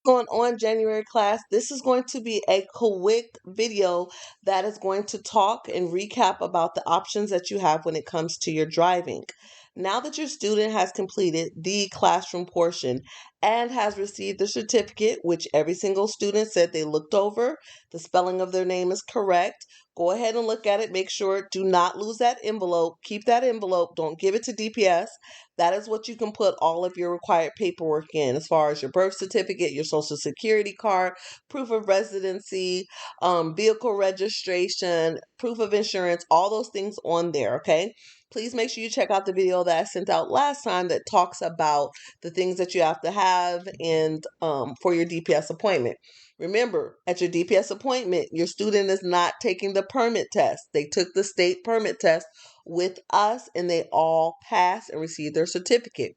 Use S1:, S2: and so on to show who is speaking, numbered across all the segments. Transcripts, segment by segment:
S1: going on, January class? This is going to be a quick video that is going to talk and recap about the options that you have when it comes to your driving. Now that your student has completed the classroom portion and has received the certificate, which every single student said they looked over, the spelling of their name is correct. Go ahead and look at it. Make sure, do not lose that envelope. Keep that envelope. Don't give it to DPS. That is what you can put all of your required paperwork in, as far as your birth certificate, your social security card, proof of residency, vehicle registration, proof of insurance, all those things on there, okay? Please make sure you check out the video that I sent out last time that talks about the things that you have to have and for your DPS appointment. Remember, at your DPS appointment, your student is not taking the permit test. They took the state permit test with us and they all passed and received their certificate.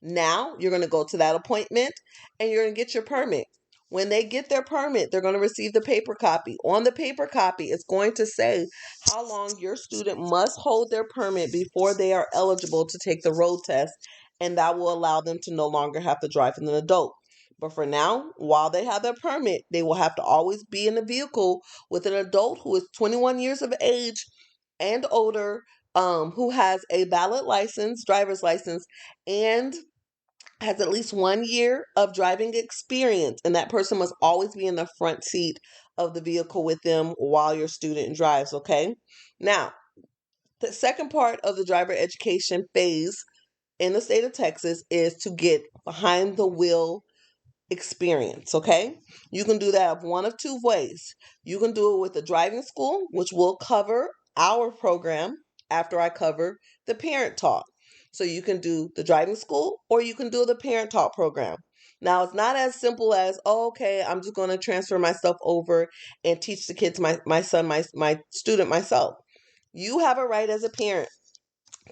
S1: Now you're going to go to that appointment and you're going to get your permit. When they get their permit, they're going to receive the paper copy. On the paper copy, it's going to say how long your student must hold their permit before they are eligible to take the road test, and that will allow them to no longer have to drive as an adult. But for now, while they have their permit, they will have to always be in a vehicle with an adult who is 21 years of age and older, who has a valid license, driver's license, and has at least 1 year of driving experience. And that person must always be in the front seat of the vehicle with them while your student drives, okay? Now, the second part of the driver education phase in the state of Texas is to get behind the wheel experience, okay? You can do that one of two ways. You can do it with the driving school, which will cover our program after I cover the parent talk. So you can do the driving school or you can do the parent talk program. Now, it's not as simple as, oh, okay, I'm just going to transfer myself over and teach the kids, my son, my student myself. You have a right as a parent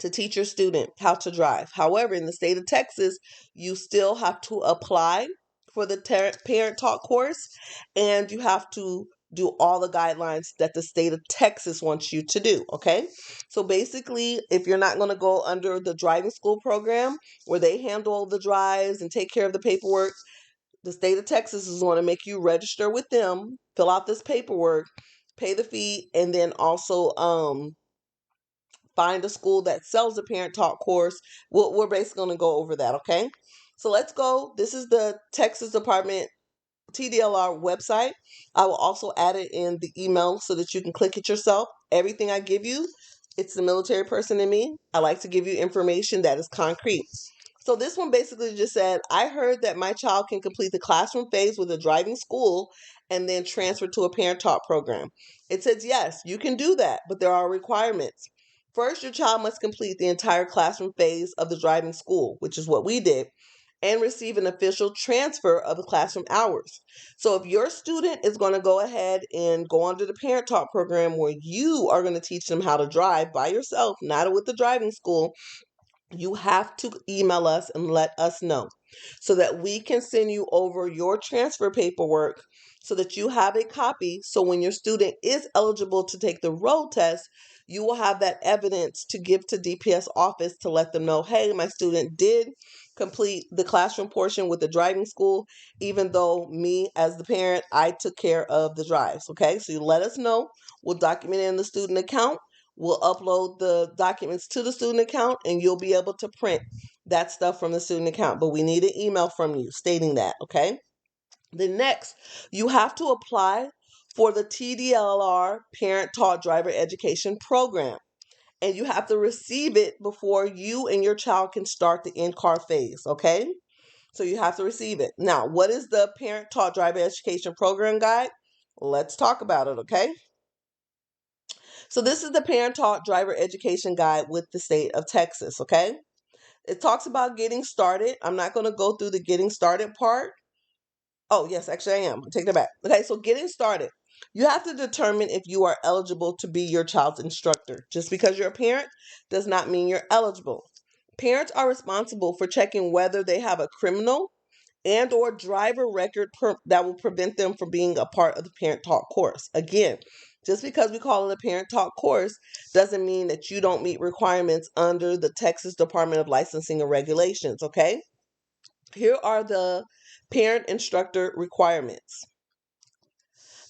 S1: to teach your student how to drive. However, in the state of Texas, you still have to apply for the parent talk course, and you have to do all the guidelines that the state of Texas wants you to do, okay? So basically, if you're not going to go under the driving school program where they handle the drives and take care of the paperwork, the state of Texas is going to make you register with them, fill out this paperwork, pay the fee, and then also find a school that sells the parent talk course. We're basically going to go over that, okay? So let's go. This is the Texas Department TDLR website. I will also add it in the email so that you can click it yourself. Everything I give you, it's the military person in me. I like to give you information that is concrete. So this one basically just said, I heard that my child can complete the classroom phase with a driving school and then transfer to a parent talk program. It says, yes, you can do that, but there are requirements. First, your child must complete the entire classroom phase of the driving school, which is what we did, and receive an official transfer of the classroom hours. So if your student is going to go ahead and go under the parent talk program where you are going to teach them how to drive by yourself, not with the driving school, you have to email us and let us know so that we can send you over your transfer paperwork so that you have a copy. So when your student is eligible to take the road test, you will have that evidence to give to DPS office to let them know, hey, my student did complete the classroom portion with the driving school, even though me as the parent, I took care of the drives. Okay, so you let us know. We'll document it in the student account. We'll upload the documents to the student account and you'll be able to print that stuff from the student account. But we need an email from you stating that, okay? Then next, you have to apply for the TDLR Parent Taught Driver Education Program. And you have to receive it before you and your child can start the in-car phase, okay? So you have to receive it. Now, what is the Parent Taught Driver Education Program guide? Let's talk about it, okay? So this is the Parent Taught Driver Education Guide with the state of Texas, okay? It talks about getting started. I'm not going to go through the getting started part. Oh, yes, actually I am. Take that back. Okay, so getting started. You have to determine if you are eligible to be your child's instructor. Just because you're a parent does not mean you're eligible. Parents are responsible for checking whether they have a criminal and or driver record that will prevent them from being a part of the parent talk course. Again, just because we call it a parent talk course doesn't mean that you don't meet requirements under the Texas Department of Licensing and Regulations, okay? Here are the Parent-instructor requirements.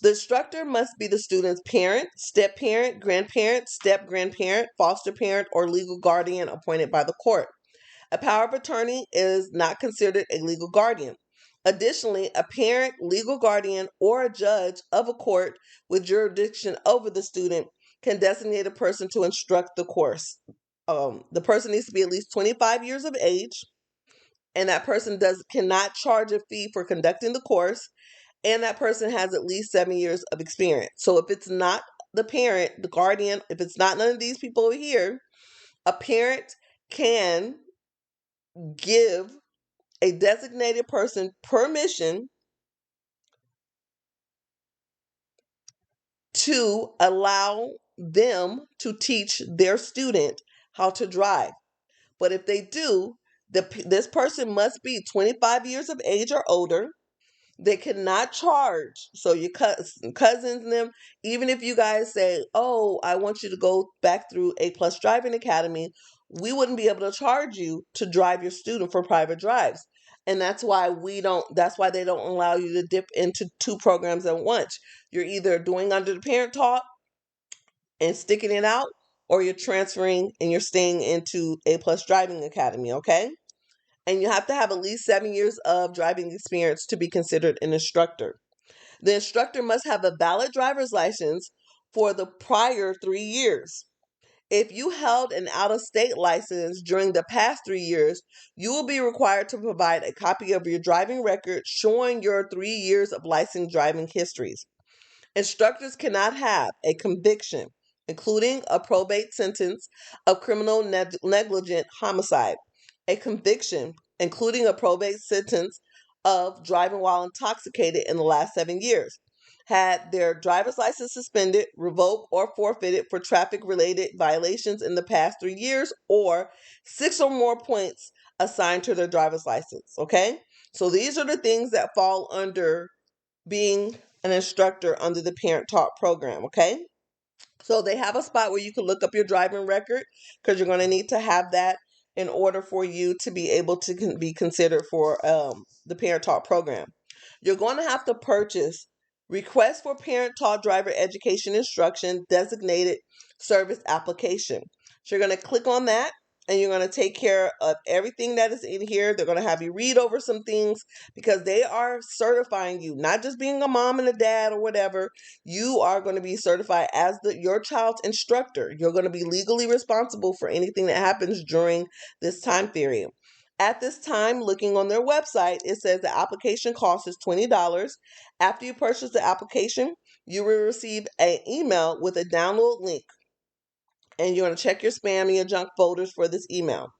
S1: The instructor must be the student's parent, step-parent, grandparent, step-grandparent, foster parent, or legal guardian appointed by the court. A power of attorney is not considered a legal guardian. Additionally, a parent, legal guardian, or a judge of a court with jurisdiction over the student can designate a person to instruct the course. The person needs to be at least 25 years of age, and that person cannot charge a fee for conducting the course, and that person has at least 7 years of experience. So if it's not the parent, the guardian, if it's not none of these people over here, a parent can give a designated person permission to allow them to teach their student how to drive. But if they do, this person must be 25 years of age or older. They cannot charge. So your cousins and them, even if you guys say, oh, I want you to go back through A+ Driving Academy, we wouldn't be able to charge you to drive your student for private drives. And that's why they don't allow you to dip into two programs at once. You're either doing under the parent talk and sticking it out, or you're transferring and you're staying into A+ Driving Academy, okay? And you have to have at least 7 years of driving experience to be considered an instructor. The instructor must have a valid driver's license for the prior 3 years. If you held an out-of-state license during the past 3 years, you will be required to provide a copy of your driving record showing your 3 years of licensed driving histories. Instructors cannot have a conviction, including a probate sentence of criminal negligent homicide, a conviction, including a probate sentence of driving while intoxicated in the last 7 years, had their driver's license suspended, revoked, or forfeited for traffic-related violations in the past 3 years, or 6 or more points assigned to their driver's license, okay? So these are the things that fall under being an instructor under the Parent Talk program, okay? So they have a spot where you can look up your driving record, because you're going to need to have that in order for you to be able to be considered for the Parent Talk program. You're going to have to purchase Request for Parent Talk Driver Education Instruction Designated Service Application. So you're going to click on that, and you're going to take care of everything that is in here. They're going to have you read over some things, because they are certifying you, not just being a mom and a dad or whatever. You are going to be certified as your child's instructor. You're going to be legally responsible for anything that happens during this time period. At this time, looking on their website, it says the application cost is $20. After you purchase the application, you will receive an email with a download link, and you're going to check your spam and your junk folders for this email.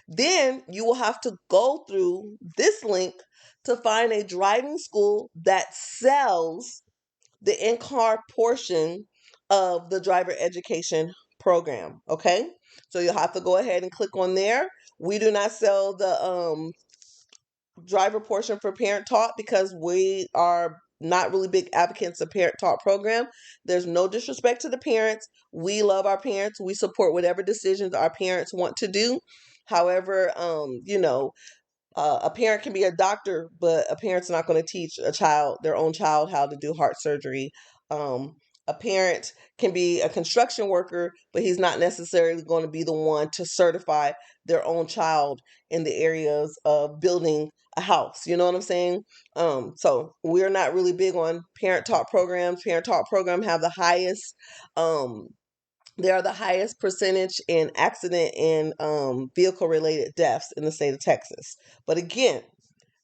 S1: Then you will have to go through this link to find a driving school that sells the in-car portion of the driver education program, okay? So you'll have to go ahead and click on there. We do not sell the driver portion for Parent Talk, because we are not really big advocates of Parent Talk program. There's no disrespect to the parents. We love our parents. We support whatever decisions our parents want to do. However, a parent can be a doctor, but a parent's not going to teach their own child, how to do heart surgery. A parent can be a construction worker, but he's not necessarily going to be the one to certify their own child in the areas of building a house. You know what I'm saying? So we're not really big on Parent Talk programs. Parent Talk program have the highest, they are the highest percentage in accident and vehicle related deaths in the state of Texas. But again,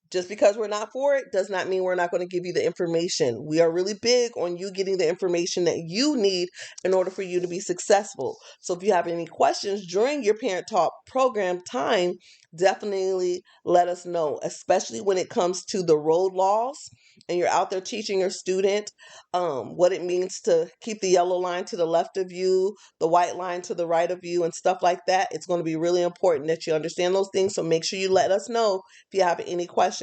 S1: just because we're not for it does not mean we're not going to give you the information. We are really big on you getting the information that you need in order for you to be successful. So if you have any questions during your Parent Talk program time, definitely let us know, especially when it comes to the road laws and you're out there teaching your student what it means to keep the yellow line to the left of you, the white line to the right of you, and stuff like that. It's going to be really important that you understand those things. So make sure you let us know if you have any questions.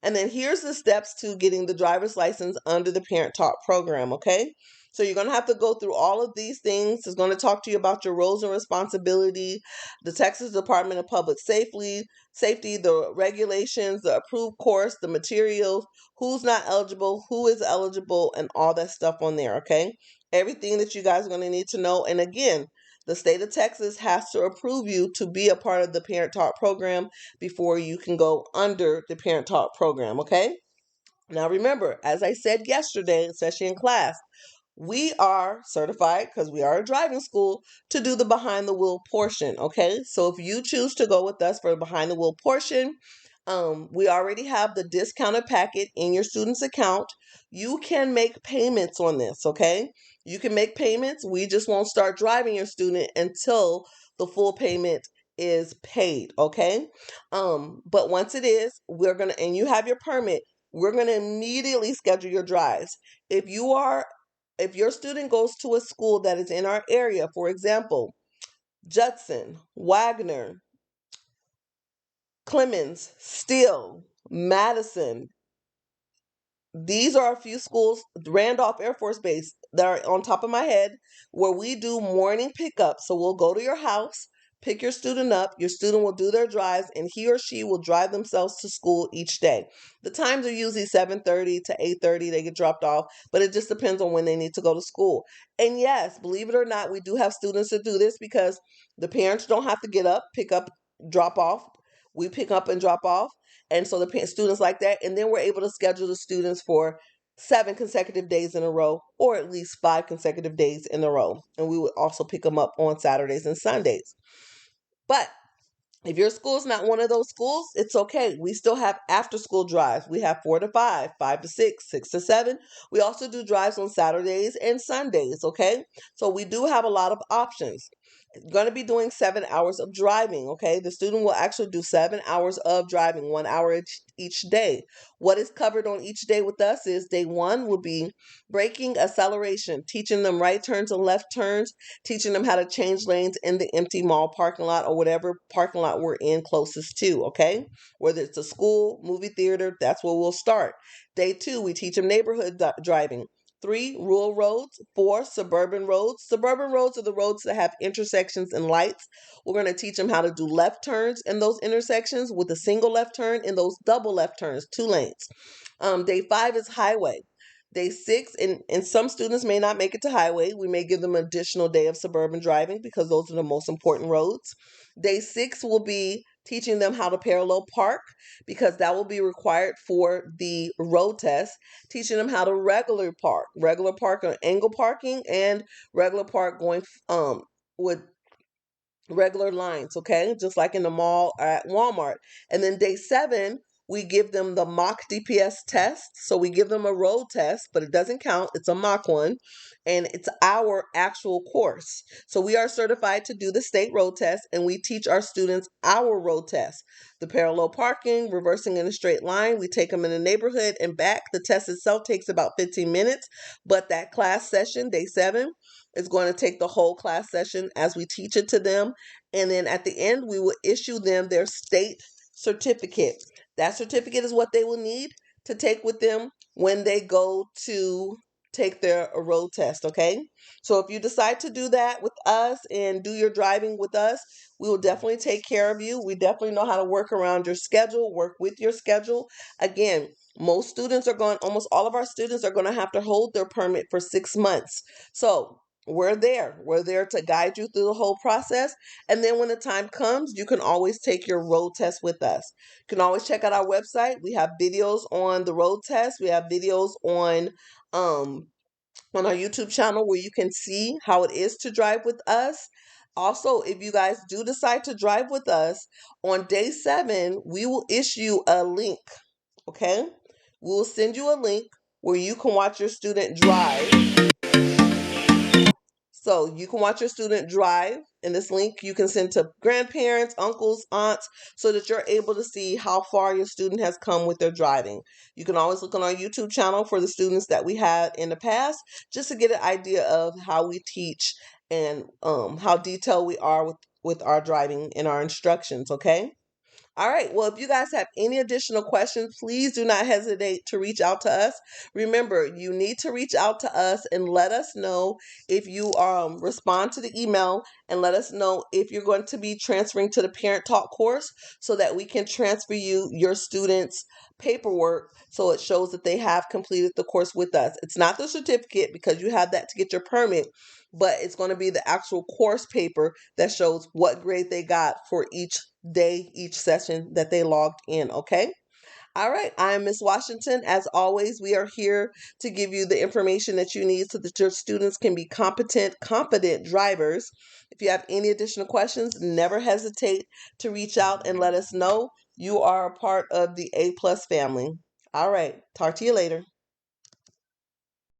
S1: And then here's the steps to getting the driver's license under the Parent Talk program, okay? So you're going to have to go through all of these things. It's going to talk to you about your roles and responsibility, the Texas Department of Public Safety, the regulations, the approved course, the materials, who's not eligible, who is eligible, and all that stuff on there, okay? Everything that you guys are going to need to know. And again, the state of Texas has to approve you to be a part of the Parent Talk program before you can go under the Parent Talk program, okay? Now remember, as I said yesterday, especially in class, we are certified, because we are a driving school, to do the behind the wheel portion, okay? So if you choose to go with us for the behind the wheel portion, we already have the discounted packet in your student's account. You can make payments on this, okay? You can make payments. We just won't start driving your student until the full payment is paid, okay? But once it is, and you have your permit, we're gonna immediately schedule your drives. If your student goes to a school that is in our area, for example, Judson, Wagner, Clemens, Steele, Madison, these are a few schools, Randolph Air Force Base, that are on top of my head, where we do morning pickup. So we'll go to your house, pick your student up, your student will do their drives, and he or she will drive themselves to school each day. The times are usually 7:30 to 8:30, they get dropped off, but it just depends on when they need to go to school. And yes, believe it or not, we do have students that do this because the parents don't have to get up, pick up, drop off. We pick up and drop off. And so the students like that. And then we're able to schedule the students for 7 consecutive days in a row, or at least 5 consecutive days in a row. And we would also pick them up on Saturdays and Sundays. But if your school's not one of those schools, it's okay. We still have after school drives. We have 4 to 5, 5 to 6, 6 to 7. We also do drives on Saturdays and Sundays, okay? So we do have a lot of options. Going to be doing 7 hours of driving, okay? The student will actually do 7 hours of driving, 1 hour each day. What is covered on each day with us is day one will be braking, acceleration, teaching them right turns and left turns, teaching them how to change lanes in the empty mall parking lot or whatever parking lot we're in closest to, okay? Whether it's a school, movie theater, that's where we'll start. Day two, we teach them neighborhood driving. 3, rural roads. 4, suburban roads. Suburban roads are the roads that have intersections and lights. We're going to teach them how to do left turns in those intersections with a single left turn and those double left turns, 2 lanes. Day 5 is highway. Day 6, and some students may not make it to highway. We may give them an additional day of suburban driving because those are the most important roads. Day 6 will be teaching them how to parallel park because that will be required for the road test. Teaching them how to regular park on angle parking, and regular park going with regular lines, okay? Just like in the mall or at Walmart. And then day 7, we give them the mock DPS test. So we give them a road test, but it doesn't count. It's a mock one, and it's our actual course. So we are certified to do the state road test, and we teach our students our road test. The parallel parking, reversing in a straight line, we take them in the neighborhood and back. The test itself takes about 15 minutes, but that class session, day 7, is going to take the whole class session as we teach it to them. And then at the end, we will issue them their state certificate. That certificate is what they will need to take with them when they go to take their road test, okay? So if you decide to do that with us and do your driving with us, we will definitely take care of you. We definitely know how to work around your schedule, work with your schedule. Again, almost all of our students are going to have to hold their permit for 6 months. So we're there. We're there to guide you through the whole process. And then when the time comes, you can always take your road test with us. You can always check out our website. We have videos on the road test. We have videos on our YouTube channel where you can see how it is to drive with us. Also, if you guys do decide to drive with us, on day 7, we will issue a link, okay? We'll send you a link where you can watch your student drive. So you can watch your student drive, and this link you can send to grandparents, uncles, aunts, so that you're able to see how far your student has come with their driving. You can always look on our YouTube channel for the students that we had in the past, just to get an idea of how we teach and how detailed we are with our driving and our instructions, okay? All right. Well, if you guys have any additional questions, please do not hesitate to reach out to us. Remember, you need to reach out to us and let us know if you respond to the email and let us know if you're going to be transferring to the Parent Talk course so that we can transfer you your students' paperwork so it shows that they have completed the course with us. It's not the certificate because you have that to get your permit, but it's going to be the actual course paper that shows what grade they got for each day, each session that they logged in. Okay. All right. I am Miss Washington. As always, we are here to give you the information that you need so that your students can be competent, confident drivers. If you have any additional questions, never hesitate to reach out and let us know. You are a part of the A Plus family. All right. Talk to you later.